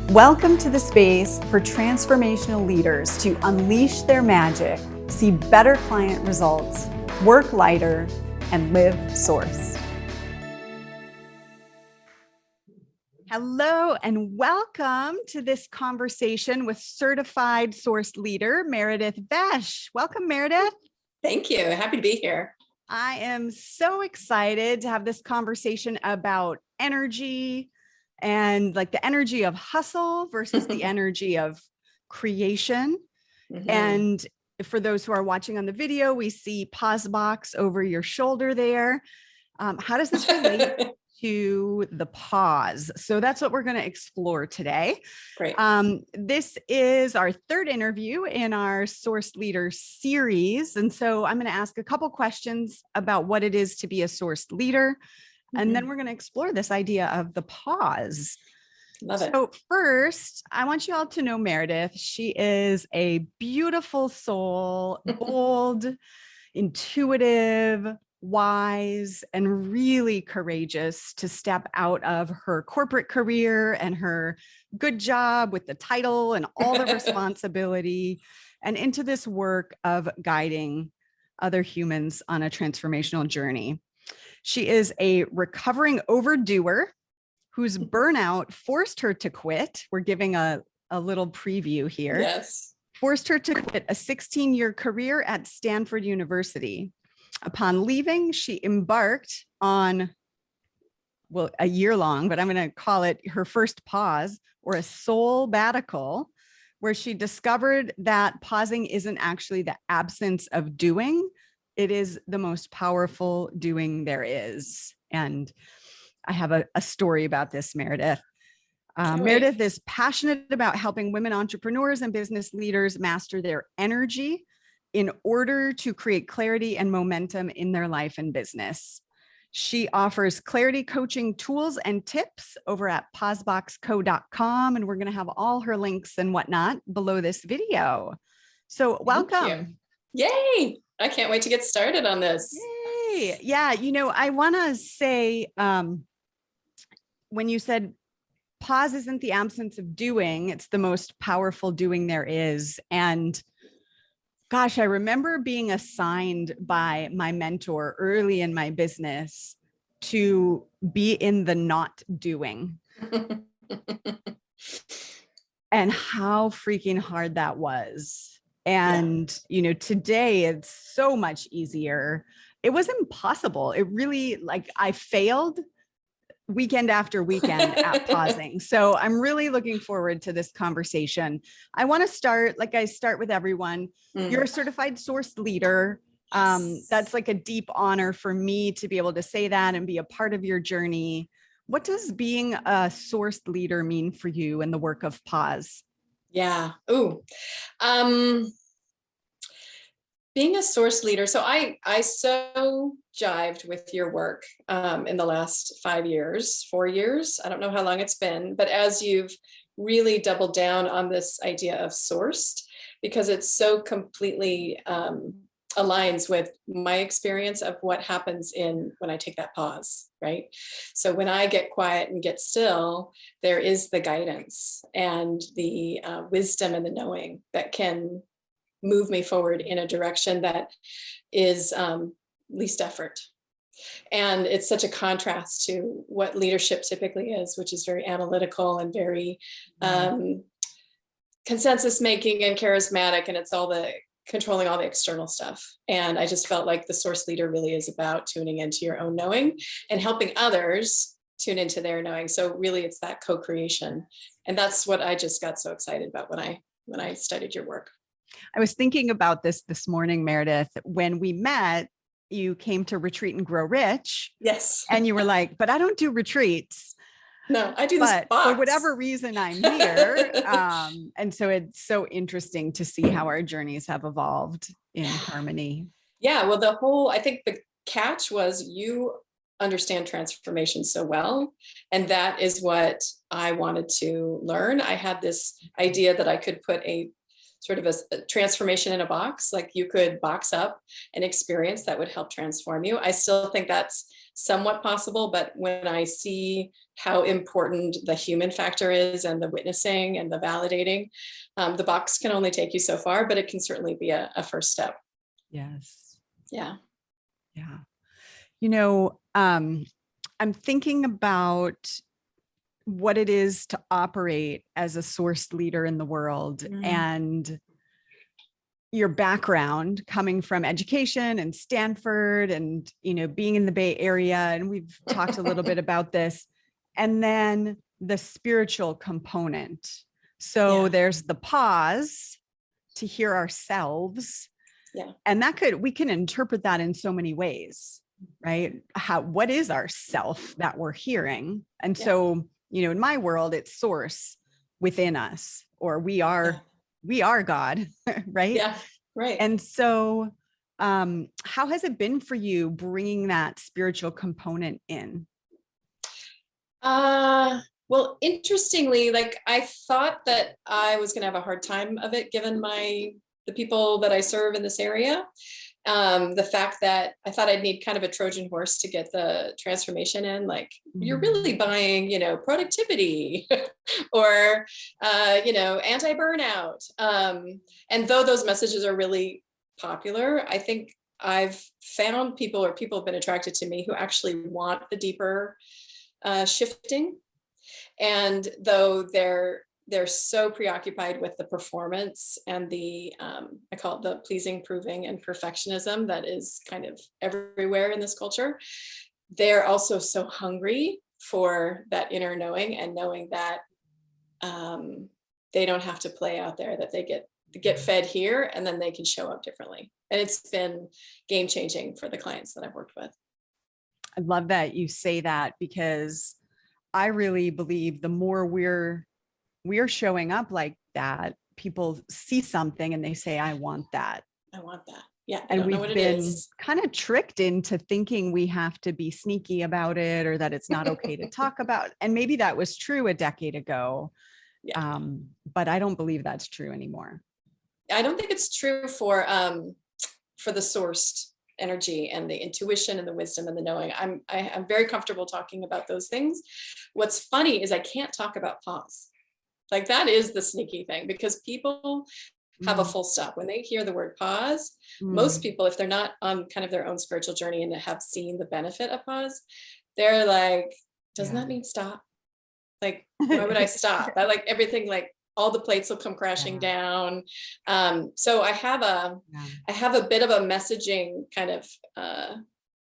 Welcome to the space for transformational leaders to unleash their magic, see better client results, work lighter, and live sourced. Hello, and welcome to this conversation with certified source leader, Meredith Vaish. Welcome, Meredith. Thank you. Happy to be here. I am so excited to have this conversation about energy and like the energy of hustle versus the energy of creation. Mm-hmm. And for those who are watching on the video, we see Pausebox over your shoulder there. How does this relate to the pause? So that's what we're going to explore today. Great. This is our third interview in our Source Leader series. And so I'm going to ask a couple questions about what it is to be a source leader. And then we're going to explore this idea of the pause. Love it. So first, I want you all to know Meredith. She is a beautiful soul, bold, intuitive, wise, and really courageous to step out of her corporate career and her good job with the title and all the responsibility and into this work of guiding other humans on a transformational journey. She is a recovering overdoer whose burnout forced her to quit. We're giving a little preview here. Yes. Forced her to quit a 16-year career at Stanford University. Upon leaving, she embarked on, well, a year long, but I'm going to call it her first pause or a soul sabbatical, where she discovered that pausing isn't actually the absence of doing. It is the most powerful doing there is. And I have a story about this, Meredith. Meredith is passionate about helping women entrepreneurs and business leaders master their energy in order to create clarity and momentum in their life and business. She offers clarity coaching tools and tips over at pauseboxco.com. And we're going to have all her links and whatnot below this video. So welcome. Yay. I can't wait to get started on this. Yay. Yeah. You know, I want to say, when you said pause isn't the absence of doing, it's the most powerful doing there is. And gosh, I remember being assigned by my mentor early in my business to be in the not doing. And how freaking hard that was. And, you know, today it's so much easier. It was impossible. It really, like, I failed weekend after weekend at pausing. So I'm really looking forward to this conversation. I want to start, like I start with everyone. You're a certified source leader. That's like a deep honor for me to be able to say that and be a part of your journey. What does being a source leader mean for you in the work of pause? Yeah. Ooh. Being a source leader. So I so jived with your work in the last 4 years. I don't know how long it's been, but as you've really doubled down on this idea of sourced, because it so completely aligns with my experience of what happens when I take that pause, right? So when I get quiet and get still, there is the guidance and the wisdom and the knowing that can move me forward in a direction that is least effort. And it's such a contrast to what leadership typically is, which is very analytical and very consensus making and charismatic. And it's controlling all the external stuff. And I just felt like the source leader really is about tuning into your own knowing and helping others tune into their knowing. So really it's that co-creation. And that's what I just got so excited about when I studied your work. I was thinking about this morning, Meredith. When we met, you came to Retreat and Grow Rich. Yes. And you were like, but I don't do retreats. No, I do this box. For whatever reason, I'm here. And so it's so interesting to see how our journeys have evolved in harmony. Yeah. Well, I think the catch was you understand transformation so well. And that is what I wanted to learn. I had this idea that I could put a sort of a transformation in a box, like you could box up an experience that would help transform you. I still think that's somewhat possible. But when I see how important the human factor is and the witnessing and the validating, the box can only take you so far, but it can certainly be a first step. Yes. Yeah. Yeah. I'm thinking about what it is to operate as a sourced leader in the world, and your background coming from education and Stanford and, being in the Bay Area. And we've talked a little bit about this, and then the spiritual component. So there's the pause to hear ourselves. Yeah. And we can interpret that in so many ways, right? What is our self that we're hearing? And so, in my world, it's source within us, or we are God, right? Yeah, right. And so, how has it been for you bringing that spiritual component in? Well, interestingly, like I thought that I was going to have a hard time of it, given the people that I serve in this area. The fact that I thought I'd need kind of a Trojan horse to get the transformation in, like you're really buying, productivity or, anti-burnout. And though those messages are really popular, I think I've found people have been attracted to me who actually want the deeper shifting. And though they're so preoccupied with the performance and the I call it the pleasing, proving, and perfectionism that is kind of everywhere in this culture, they're also so hungry for that inner knowing, and knowing that they don't have to play out there, that they get fed here and then they can show up differently. And it's been game changing for the clients that I've worked with. I love that you say that, because I really believe the more we're showing up like that, people see something and they say, I want that. I want that. Yeah. And we've been kind of tricked into thinking we have to be sneaky about it, or that it's not okay to talk about. And maybe that was true a decade ago. Yeah. But I don't believe that's true anymore. I don't think it's true for the sourced energy and the intuition and the wisdom and the knowing. I'm very comfortable talking about those things. What's funny is I can't talk about pause. Like that is the sneaky thing, because people have a full stop when they hear the word pause. Most people, if they're not on kind of their own spiritual journey and have seen the benefit of pause, they're like, doesn't that mean stop? Like, why would I stop? I like everything, like all the plates will come crashing down. So I have a bit of a messaging kind of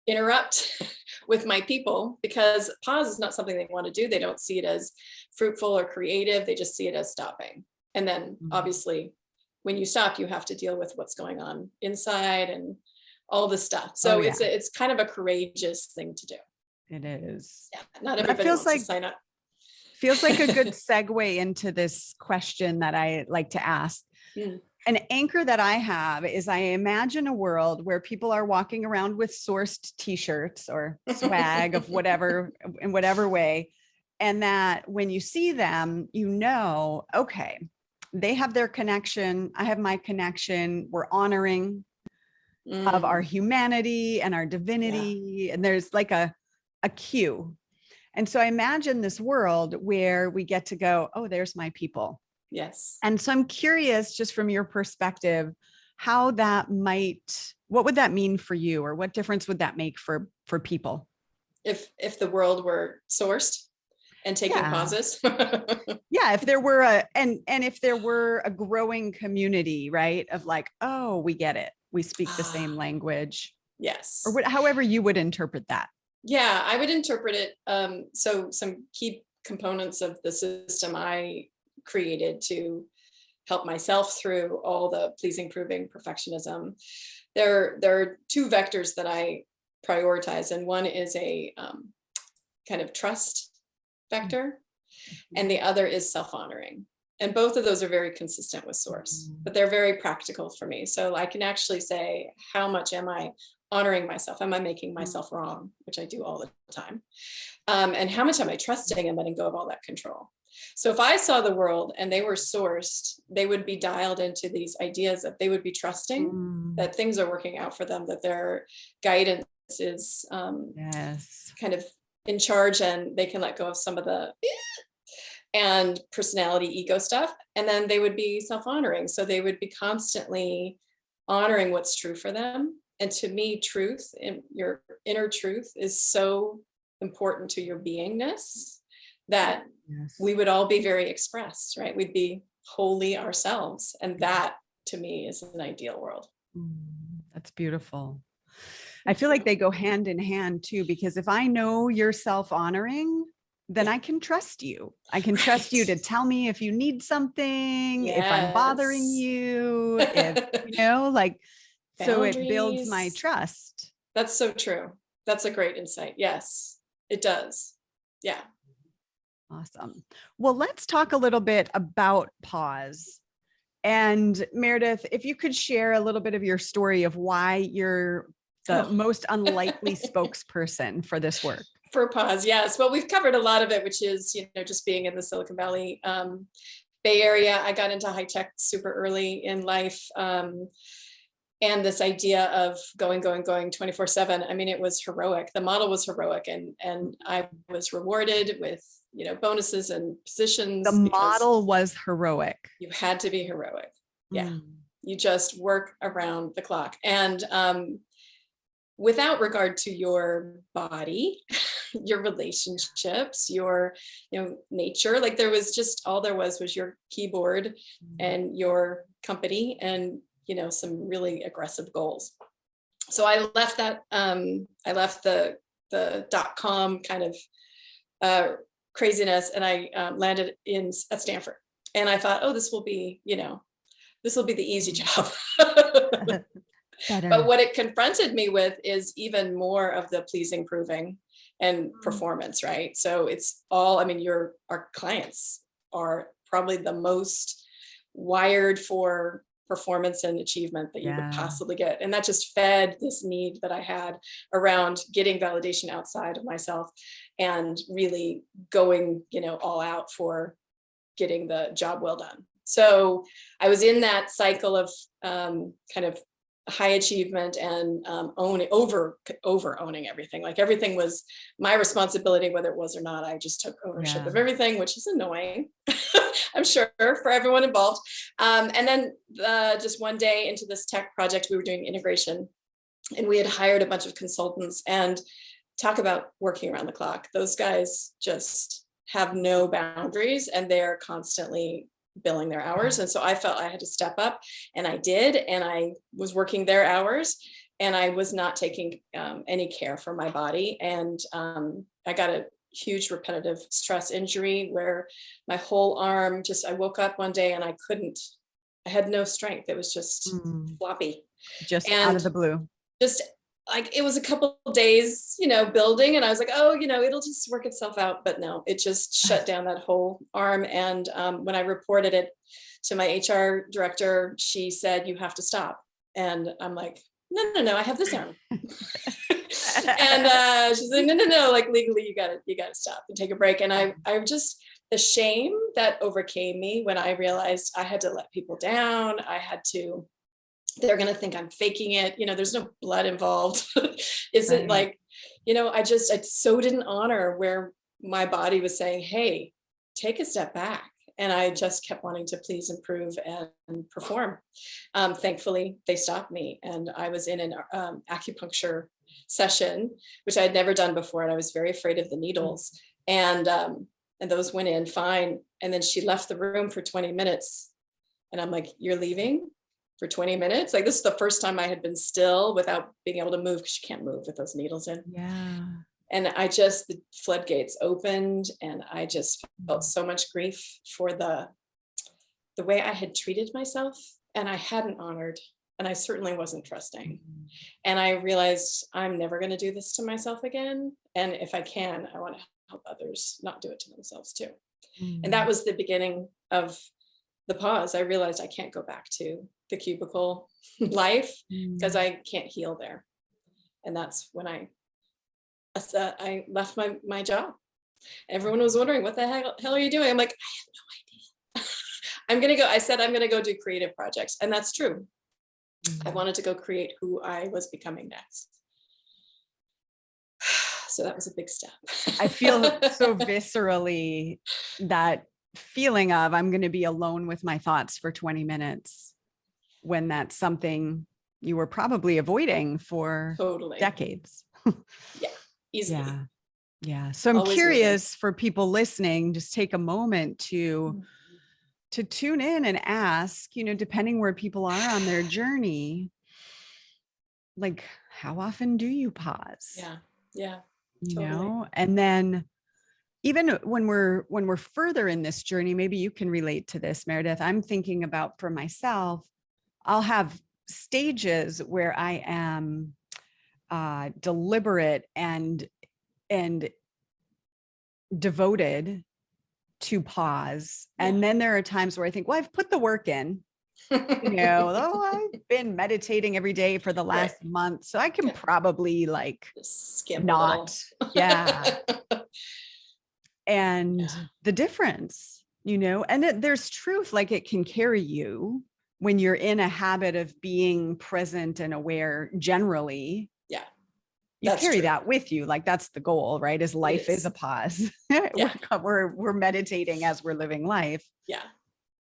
interrupt with my people, because pause is not something they want to do. They don't see it as fruitful or creative. They just see it as stopping. And then obviously when you stop, you have to deal with what's going on inside and all the stuff. So it's kind of a courageous thing to do. It is. Yeah, not everybody wants to sign up. Feels like a good segue into this question that I like to ask. An anchor that I have is, I imagine a world where people are walking around with sourced t-shirts or swag of whatever, in whatever way. And that when you see them, okay, they have their connection. I have my connection. We're honoring of our humanity and our divinity. And there's like a cue. And so I imagine this world where we get to go, oh, there's my people. Yes. And so I'm curious, just from your perspective, how what would that mean for you, or what difference would that make for people? If the world were sourced and taking pauses. If there were if there were a growing community, right? Of like, oh, we get it. We speak the same language. Yes. Or however you would interpret that. Yeah, I would interpret it. So some key components of the system I created to help myself through all the pleasing, proving, perfectionism. There are two vectors that I prioritize, and one is a kind of trust vector, and the other is self-honoring. And both of those are very consistent with source, but they're very practical for me. So I can actually say, how much am I honoring myself? Am I making myself wrong? Which I do all the time. And how much am I trusting and letting go of all that control? So if I saw the world and they were sourced, they would be dialed into these ideas that they would be trusting that things are working out for them, that their guidance is Yes. kind of in charge, and they can let go of some of the and personality ego stuff. And then they would be self-honoring. So they would be constantly honoring what's true for them. And to me, truth and your inner truth is so important to your beingness that Yes. we would all be very expressed, right? We'd be wholly ourselves. And that to me is an ideal world. That's beautiful. I feel like they go hand in hand too, because if I know you're self-honoring, then I can trust you. I can trust you to tell me if you need something, if I'm bothering Yes. you, if, like, so it builds my Boundaries. trust. That's so true. That's a great insight. Yes, it does. Yeah. Awesome. Well, let's talk a little bit about Pause. And Meredith, if you could share a little bit of your story of why you're the most unlikely spokesperson for this work. For Pause, yes. Well, we've covered a lot of it, which is, just being in the Silicon Valley, Bay Area. I got into high tech super early in life. And this idea of going 24/7. I mean, it was heroic. The model was heroic, and I was rewarded with, bonuses and positions. The model was heroic. You had to be heroic. Yeah. You just work around the clock. And without regard to your body, your relationships, your, nature, like there was just, all there was your keyboard and your company and, some really aggressive goals. So I left that, I left the .com kind of craziness, and I landed at Stanford. And I thought, oh, this will be the easy job. But what it confronted me with is even more of the pleasing, proving, and performance, right? So it's all, our clients are probably the most wired for performance and achievement that you could possibly get. And that just fed this need that I had around getting validation outside of myself and really going, all out for getting the job well done. So I was in that cycle of kind of high achievement and over owning everything. Like everything was my responsibility, whether it was or not. I just took ownership of everything, which is annoying, I'm sure, for everyone involved. And then just one day into this tech project, we were doing integration, and we had hired a bunch of consultants. And talk about working around the clock. Those guys just have no boundaries, and they're constantly billing their hours. And so I felt I had to step up, and I did. And I was working their hours, and I was not taking any care for my body. And I got a huge repetitive stress injury where my whole arm I woke up one day and I had no strength. It was just floppy. Just out of the blue. Just like, it was a couple of days, building, and I was like, oh, it'll just work itself out. But no, it just shut down that whole arm. And when I reported it to my HR director, she said, you have to stop. And I'm like, no, I have this arm. And she's like, no, like legally, you gotta stop and take a break. And I just, the shame that overcame me when I realized I had to let people down. They're going to think I'm faking it. There's no blood involved. Isn't like, I so didn't honor where my body was saying, hey, take a step back. And I just kept wanting to please improve and perform. Thankfully, they stopped me. And I was in an acupuncture session, which I had never done before. And I was very afraid of the needles. And those went in fine. And then she left the room for 20 minutes. And I'm like, you're leaving for 20 minutes? Like, this is the first time I had been still without being able to move, because you can't move with those needles in. Yeah. And the floodgates opened, and I just felt so much grief for the way I had treated myself, and I hadn't honored, and I certainly wasn't trusting. And I realized I'm never going to do this to myself again. And if I can, I want to help others not do it to themselves too. And that was the beginning of the pause. I realized I can't go back to the cubicle life because I can't heal there. And that's when I left my job. Everyone was wondering, what the hell are you doing? I'm like, I have no idea. I said, I'm going to go do creative projects. And that's true. I wanted to go create who I was becoming next. So that was a big step. I feel so viscerally that feeling of I'm going to be alone with my thoughts for 20 minutes when that's something you were probably avoiding for Totally. decades. Yeah, easily. Yeah. Yeah. So I'm Always curious for people listening, just take a moment to tune in and ask, depending where people are on their journey, like, how often do you pause? Yeah. Yeah. You Totally. know, and then even when we're further in this journey, maybe you can relate to this, Meredith. I'm thinking about for myself, I'll have stages where I am deliberate and devoted to pause. Yeah. And then there are times where I think, well, I've put the work in, I've been meditating every day for the last month, so I can probably like skip not. Yeah. And Yeah. the difference, and there's truth, like it can carry you when you're in a habit of being present and aware generally. Yeah. You That's carry true. that with you. Like that's the goal, right? Is life is a pause. Yeah. we're meditating as we're living life. Yeah.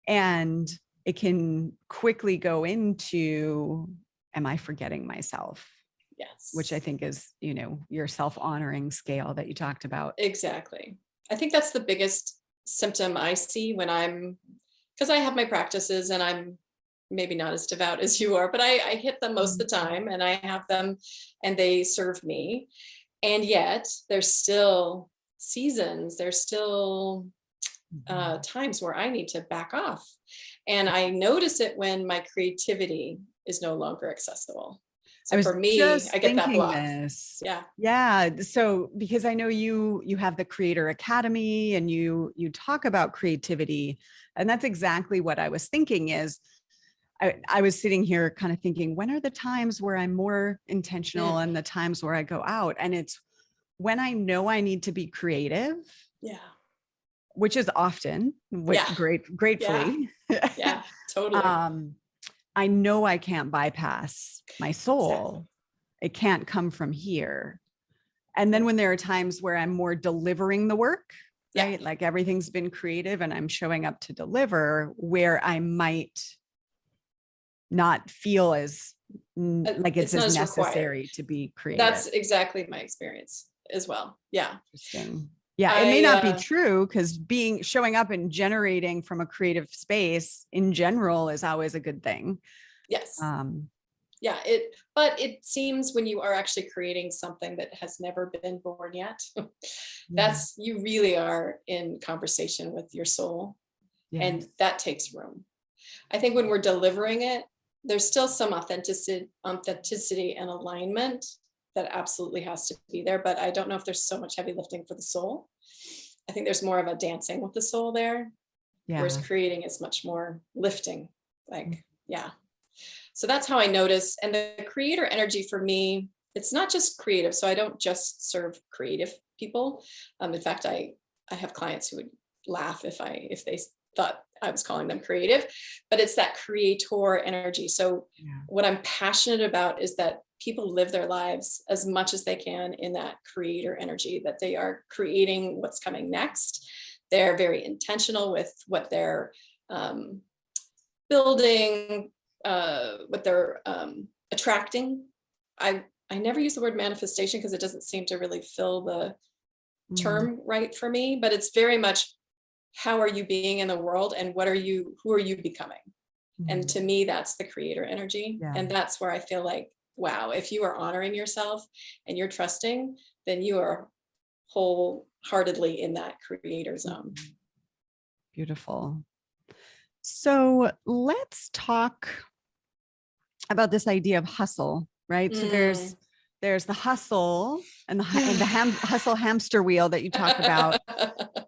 And it can quickly go into, am I forgetting myself? Yes. Which I think is, your self-honoring scale that you talked about. Exactly. I think that's the biggest symptom I see when because I have my practices and I'm maybe not as devout as you are, but I hit them most of the time and I have them and they serve me. And yet there's still seasons, there's still times where I need to back off. And I notice it when my creativity is no longer accessible. So for me, I get that block. Yeah. Yeah. So because I know you have the Creator Academy and you talk about creativity, and that's exactly what I was thinking is I was sitting here kind of thinking, when are the times where I'm more intentional and the times where I go out? And it's when I know I need to be creative. Yeah. Which is often, gratefully. Yeah, totally. I know I can't bypass my soul. Exactly. It can't come from here. And then when there are times where I'm more delivering the work, right? Like everything's been creative and I'm showing up to deliver, where I might not feel as like it's as necessary required to be creative. That's exactly my experience as well. Yeah. Interesting. Yeah, it may not be true because showing up and generating from a creative space in general is always a good thing. Yes. Yeah, but it seems when you are actually creating something that has never been born yet, you really are in conversation with your soul. Yes. And that takes room. I think when we're delivering it, there's still some authenticity and alignment that absolutely has to be there, but I don't know if there's so much heavy lifting for the soul. I think there's more of a dancing with the soul there, whereas creating is much more lifting, So that's how I notice. And the creator energy for me, it's not just creative. So I don't just serve creative people. In fact, I have clients who would laugh if they thought I was calling them creative, but it's that creator energy. So what I'm passionate about is that people live their lives as much as they can in that creator energy, that they are creating what's coming next. They're very intentional with what they're building, what they're attracting. I never use the word manifestation because it doesn't seem to really fill the term right for me, but it's very much, how are you being in the world and who are you becoming? And to me, that's the creator energy. And that's where I feel like, wow, if you are honoring yourself and you're trusting, then you are wholeheartedly in that creator zone. Beautiful. So let's talk about this idea of hustle, right? So there's the hustle and the hustle hamster wheel that you talk about.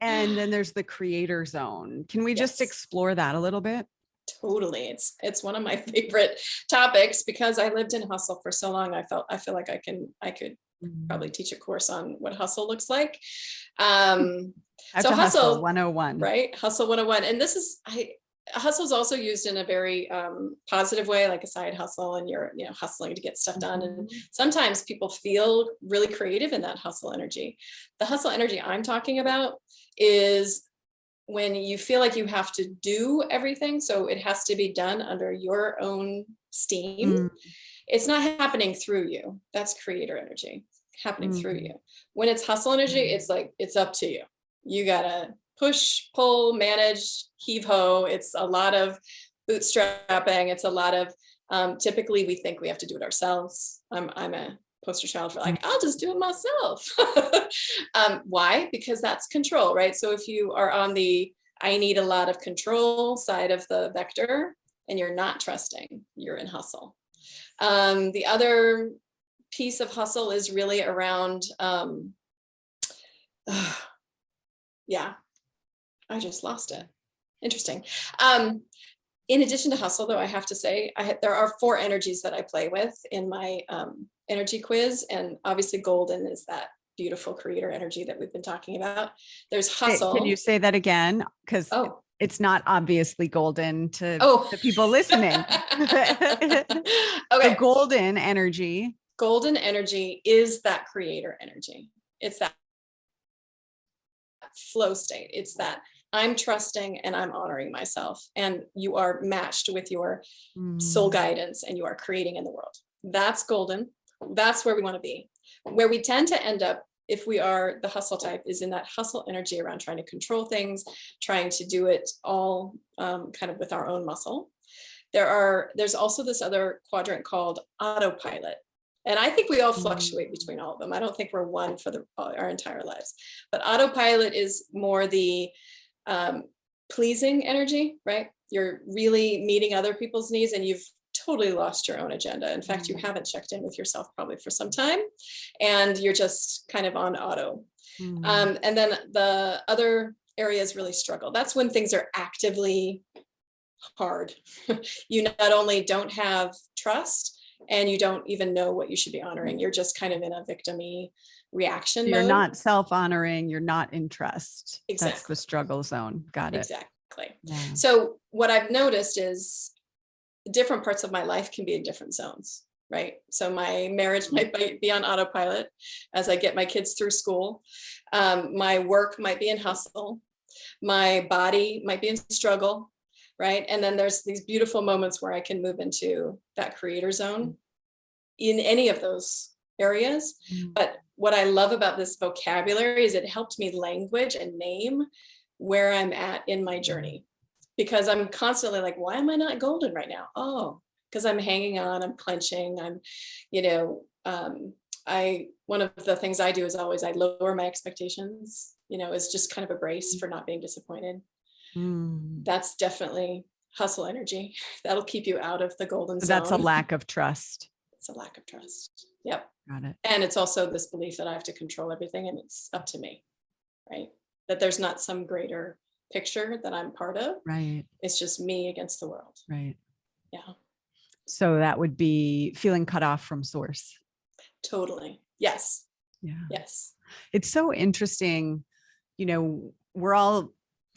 And then there's the creator zone. Can we just explore that a little bit? Totally. It's one of my favorite topics because I lived in hustle for so long. I feel like I could probably teach a course on what hustle looks like. So hustle 101, right? Hustle 101. And this is, hustle is also used in a very positive way, like a side hustle, and you're, hustling to get stuff done. And sometimes people feel really creative in that hustle energy. The hustle energy I'm talking about is when you feel like you have to do everything. So it has to be done under your own steam. It's not happening through you. That's creator energy happening through you. When it's hustle energy, it's like, it's up to you. You gotta push, pull, manage, heave ho. It's a lot of bootstrapping. It's a lot of, typically we think we have to do it ourselves. I'm a poster child for like, I'll just do it myself. Why? Because that's control, right? So if you are on the, I need a lot of control side of the vector and you're not trusting, you're in hustle. The other piece of hustle is really around, yeah, I just lost it. Interesting. In addition to hustle, though, I have to say, there are 4 energies that I play with in my energy quiz. And obviously golden is that beautiful creator energy that we've been talking about. There's hustle. Can you say that again? Because it's not obviously golden to the people listening. Okay. The golden energy. Golden energy is that creator energy. It's that flow state. It's that I'm trusting and I'm honoring myself, and you are matched with your soul guidance and you are creating in the world. That's golden. That's where we want to be. Where we tend to end up, if we are the hustle type, is in that hustle energy around trying to control things, trying to do it all kind of with our own muscle. There's also this other quadrant called autopilot. And I think we all fluctuate between all of them. I don't think we're one for our entire lives. But autopilot is more the pleasing energy, right? You're really meeting other people's needs and you've totally lost your own agenda. In fact, you haven't checked in with yourself probably for some time, and you're just kind of on auto. And then the other areas really struggle. That's when things are actively hard. You not only don't have trust, and you don't even know what you should be honoring. You're just kind of in a victim-y reaction mode. You're not self-honoring. You're not in trust. Exactly. That's the struggle zone. Got it. Exactly. Yeah. So what I've noticed is different parts of my life can be in different zones, right? So my marriage might be on autopilot as I get my kids through school. My work might be in hustle. My body might be in struggle. Right. And then there's these beautiful moments where I can move into that creator zone in any of those areas. But what I love about this vocabulary is it helped me language and name where I'm at in my journey, because I'm constantly like, why am I not golden right now? Oh, because I'm hanging on, I'm clenching, I'm, one of the things I do is always I lower my expectations, is just kind of a brace for not being disappointed. That's definitely hustle energy. That'll keep you out of the golden zone. That's a lack of trust. It's a lack of trust. Yep. Got it. And it's also this belief that I have to control everything and it's up to me, right? That there's not some greater picture that I'm part of. Right. It's just me against the world. Right. Yeah. So that would be feeling cut off from source. Totally. Yes. Yeah. Yes. It's so interesting. We're all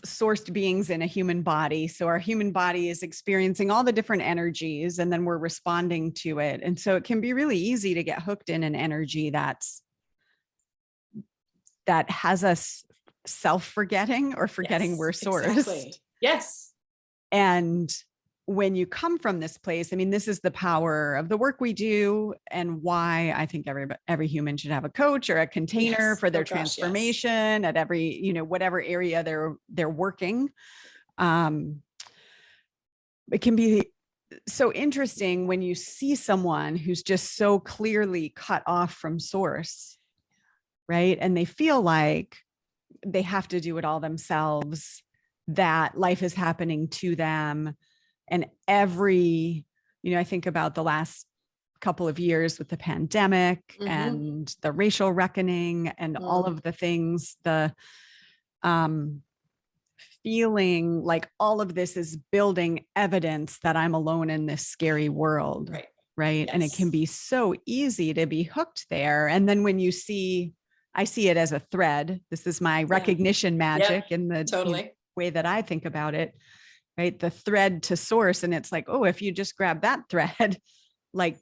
sourced beings in a human body. So our human body is experiencing all the different energies and then we're responding to it. And so it can be really easy to get hooked in an energy that has us self-forgetting or forgetting we're sourced. Exactly. Yes. And when you come from this place, this is the power of the work we do and why I think every human should have a coach or a container for their transformation at every, whatever area they're working. It can be so interesting when you see someone who's just so clearly cut off from source, right? And they feel like they have to do it all themselves, that life is happening to them. And I think about the last couple of years with the pandemic and the racial reckoning and all of the things, the feeling like all of this is building evidence that I'm alone in this scary world. Right. Yes. And it can be so easy to be hooked there. And then when I see it as a thread. This is my recognition magic in the way that I think about it. right? The thread to source. And it's like, oh, if you just grab that thread, like,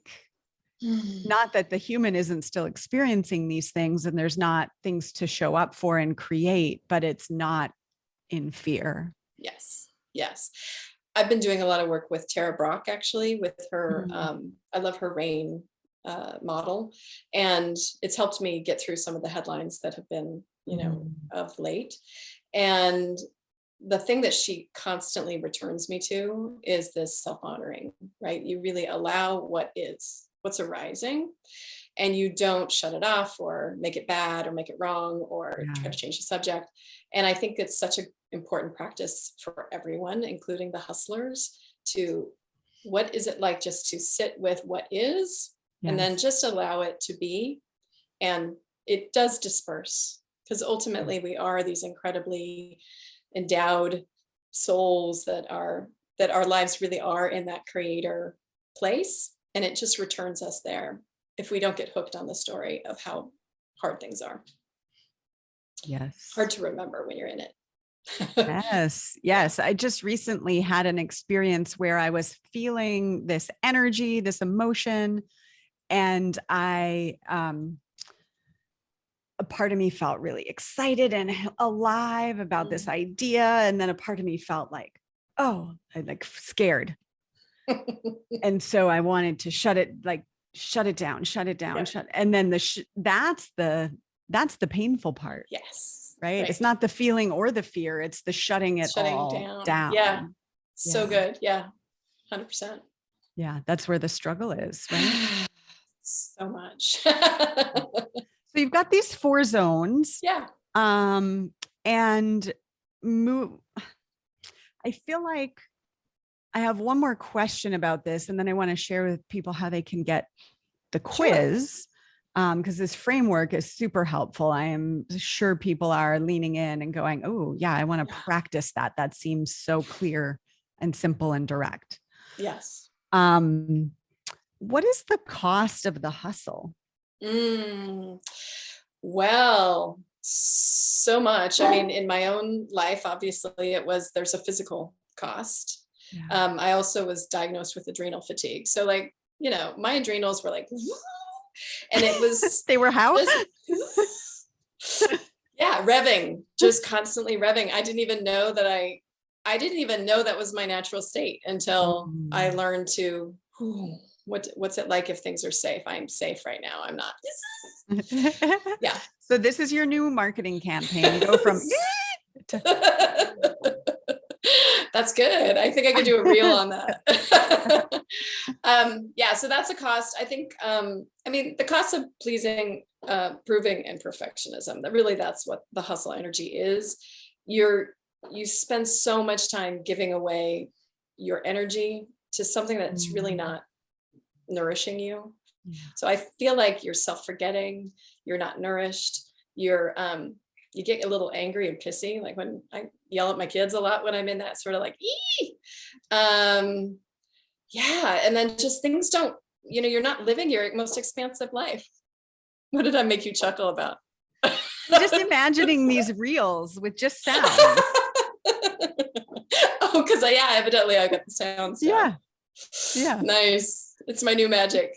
not that the human isn't still experiencing these things and there's not things to show up for and create, but it's not in fear. Yes. Yes. I've been doing a lot of work with Tara Brock, actually, with her. I love her RAIN model, and it's helped me get through some of the headlines that have been, of late. And the thing that she constantly returns me to is this self-honoring, right? You really allow what's arising, and you don't shut it off or make it bad or make it wrong or try to change the subject. And I think it's such an important practice for everyone, including the hustlers, what is it like just to sit with what is, and then just allow it to be. And it does disperse, because ultimately we are these incredibly endowed souls that our lives really are in that creator place. And it just returns us there if we don't get hooked on the story of how hard things are. Yes. Hard to remember when you're in it. Yes. I just recently had an experience where I was feeling this energy, this emotion, and a part of me felt really excited and alive about this idea. And then a part of me felt like, oh, I like scared. And so I wanted to shut it down. And then that's the painful part. Yes. Right. It's not the feeling or the fear. It's the shutting all down. Yeah. So good. Yeah. 100%. Yeah. That's where the struggle is, right? So much. So you've got these 4 zones. Yeah. And I feel like I have one more question about this, and then I want to share with people how they can get the quiz. Because this framework is super helpful. I am sure people are leaning in and going, oh yeah, I want to practice that. That seems so clear and simple and direct. Yes. What is the cost of the hustle? Well, so much. I mean, in my own life, obviously there's a physical cost. Yeah. I also was diagnosed with adrenal fatigue. So like, my adrenals were like, and it was, they were how? Revving, just constantly revving. I didn't even know that was my natural state until I learned to, what's it like if things are safe? I'm safe right now. I'm not. Yeah. So this is your new marketing campaign. Go from That's good. I think I could do a reel on that. So that's a cost. I think, the cost of pleasing, proving, and perfectionism, that's what the hustle energy is. You spend so much time giving away your energy to something that's really not nourishing you. Yeah. So I feel like you're self-forgetting, you're not nourished, you get a little angry and pissy, like when I yell at my kids a lot when I'm in that sort of like, ee! And then just things don't, you're not living your most expansive life. What did I make you chuckle about? I'm just imagining these reels with just sound. Oh, because evidently I got the sounds down. Yeah. Nice. It's my new magic.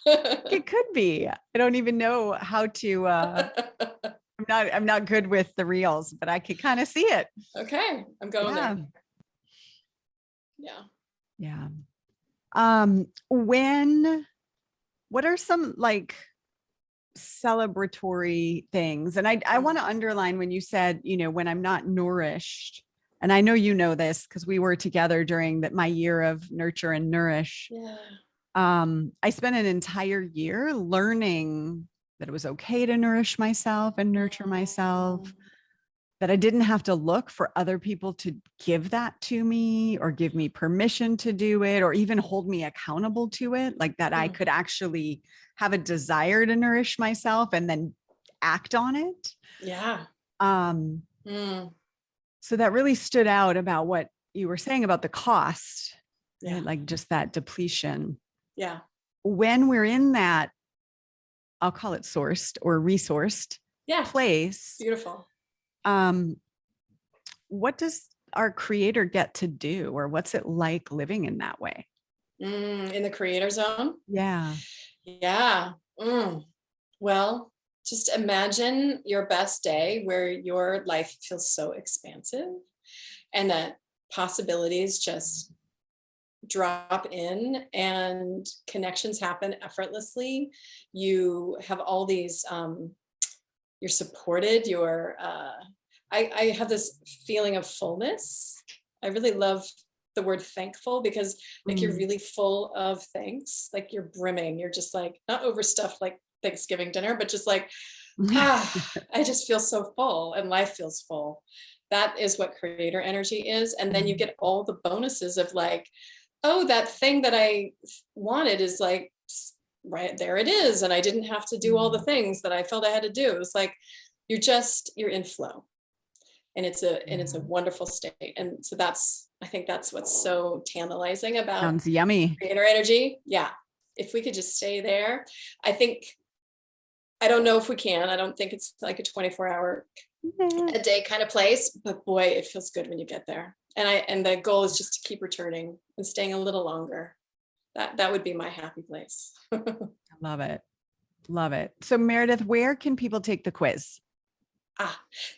It could be. I don't even know how to, I'm not good with the reels, but I could kind of see it. Okay. I'm going there. Yeah. What are some like celebratory things? And I want to underline when you said, when I'm not nourished, and I know this because we were together during my year of nurture and nourish. Yeah. I spent an entire year learning that it was okay to nourish myself and nurture myself, that I didn't have to look for other people to give that to me or give me permission to do it, or even hold me accountable to it, like that I could actually have a desire to nourish myself and then act on it. Yeah. So that really stood out about what you were saying about the cost, right? Like just that depletion. Yeah. When we're in that, I'll call it sourced or resourced place. Beautiful. What does our creator get to do, or what's it like living in that way? In the creator zone? Yeah. Yeah. Well, just imagine your best day where your life feels so expansive and that possibilities just drop in and connections happen effortlessly. You have all these, you're supported, I have this feeling of fullness. I really love the word thankful because like you're Mm. really full of thanks, like you're brimming, you're just like not overstuffed like Thanksgiving dinner, but just like, I just feel so full and life feels full. That is what creator energy is. And then you get all the bonuses of like, oh, that thing that I wanted is like, right there it is. And I didn't have to do all the things that I felt I had to do. It was like, you're in flow. And it's a wonderful state. And so I think that's what's so tantalizing about Sounds yummy. creator energy. Yeah. If we could just stay there, I don't know if we can. I don't think it's like a 24-hour a day kind of place, but boy, it feels good when you get there. And the goal is just to keep returning and staying a little longer. That would be my happy place. I love it. Love it. So Meredith, where can people take the quiz?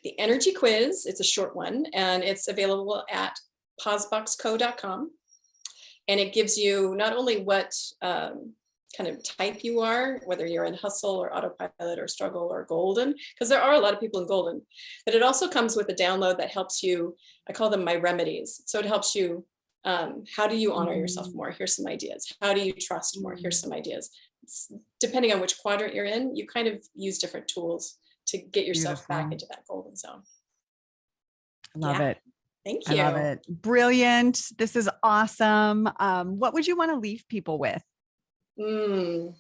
The energy quiz, it's a short one and it's available at pauseboxco.com. And it gives you not only what kind of type you are, whether you're in hustle or autopilot or struggle or golden, because there are a lot of people in golden, but it also comes with a download that helps you. I call them my remedies. So it helps you. How do you honor yourself more? Here's some ideas. How do you trust more? Here's some ideas. Depending on which quadrant you're in, you kind of use different tools to get yourself back into that golden zone. Love it. Thank you. I love it. Brilliant. This is awesome. What would you want to leave people with? I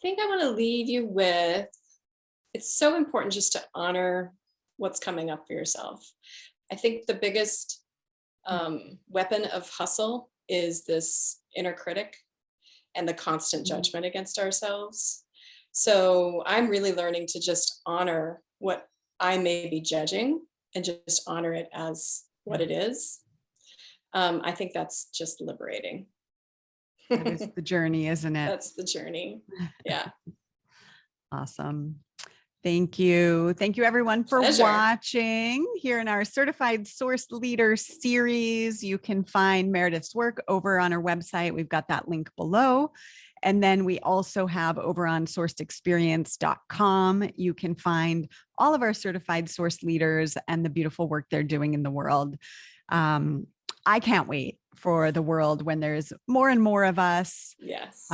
think I want to leave you with, it's so important just to honor what's coming up for yourself. I think the biggest weapon of hustle is this inner critic and the constant judgment against ourselves. So I'm really learning to just honor what I may be judging and just honor it as what it is. I think that's just liberating. That is the journey, isn't it? That's the journey. Yeah. Awesome. Thank you. Thank you everyone for watching here in our Certified Source Leader series. You can find Meredith's work over on our website. We've got that link below. And then we also have over on sourcedexperience.com. You can find all of our certified source leaders and the beautiful work they're doing in the world. I can't wait for the world when there's more and more of us. Yes.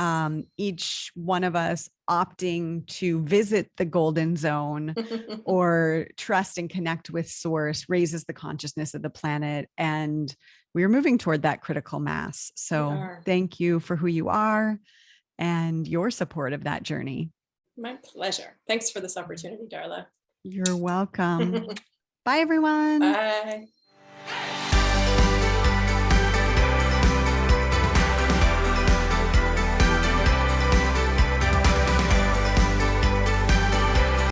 Each one of us opting to visit the golden zone or trust and connect with source raises the consciousness of the planet. And we're moving toward that critical mass. So thank you for who you are and your support of that journey. My pleasure. Thanks for this opportunity, Darla. You're welcome. Bye, everyone. Bye.